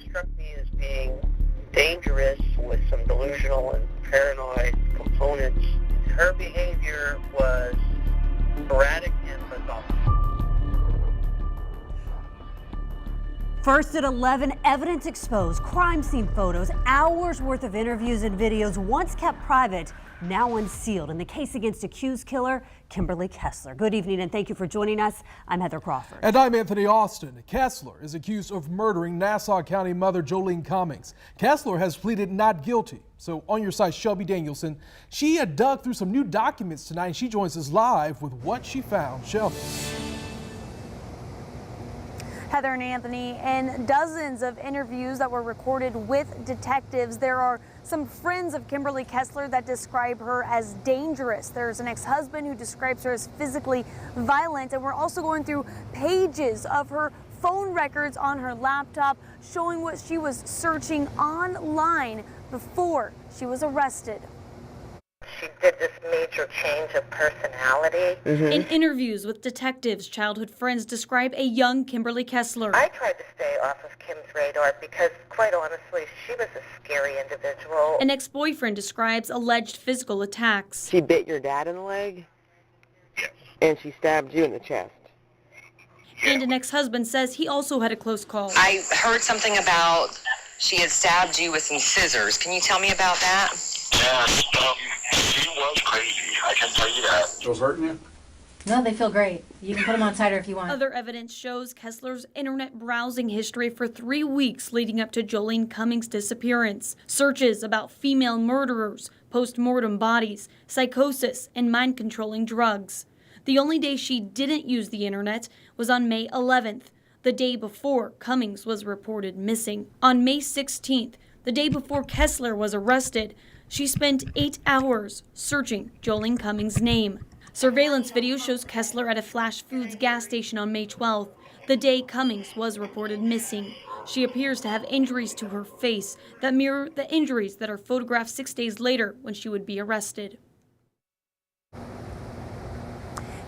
struck me as being dangerous with some delusional and paranoid components. Her behavior was erratic and bizarre. First at 11, evidence exposed, crime scene photos, hours worth of interviews and videos once kept private, now unsealed in the case against accused killer Kimberly Kessler. Good evening and thank you for joining us. I'm Heather Crawford. And I'm Anthony Austin. Kessler is accused of murdering Nassau County mother Joleen Cummings. Kessler has pleaded not guilty. So on your side, Shelby Danielson, she had dug through some new documents tonight and she joins us live with what she found. Shelby. Heather and Anthony, in dozens of interviews that were recorded with detectives, there are some friends of Kimberly Kessler that describe her as dangerous. There's an ex-husband who describes her as physically violent, and we're also going through pages of her phone records on her laptop showing what she was searching online before she was arrested. She did this major change of personality. In interviews with detectives, childhood friends describe a young Kimberly Kessler. I tried to stay off of Kim's radar because, quite honestly, she was a scary individual. An ex-boyfriend describes alleged physical attacks. She bit your dad in the leg? Yes. And she stabbed you in the chest? And an ex-husband says he also had a close call. I heard something about she had stabbed you with some scissors. Can you tell me about that? Yes, she was crazy. I can tell you that. Those hurting you? No, they feel great. You can put them on cider if you want. Other evidence shows Kessler's internet browsing history for 3 weeks leading up to Joleen Cummings' disappearance. Searches about female murderers, post-mortem bodies, psychosis, and mind-controlling drugs. The only day she didn't use the internet was on May 11th, the day before Cummings was reported missing. On May 16th, the day before Kessler was arrested, she spent 8 hours searching Joleen Cummings' name. Surveillance video shows Kessler at a Flash Foods gas station on May 12th, the day Cummings was reported missing. She appears to have injuries to her face that mirror the injuries that are photographed 6 days later when she would be arrested.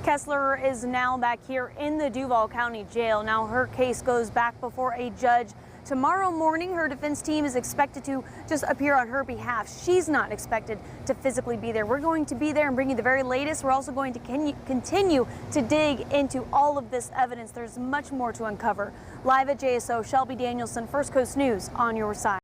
Kessler is now back here in the Duval County Jail. Now her case goes back before a judge tomorrow morning. Her defense team is expected to just appear on her behalf. She's not expected to physically be there. We're going to be there and bring you the very latest. We're also going to continue to dig into all of this evidence. There's much more to uncover. Live at JSO, Shelby Danielson, First Coast News on your side.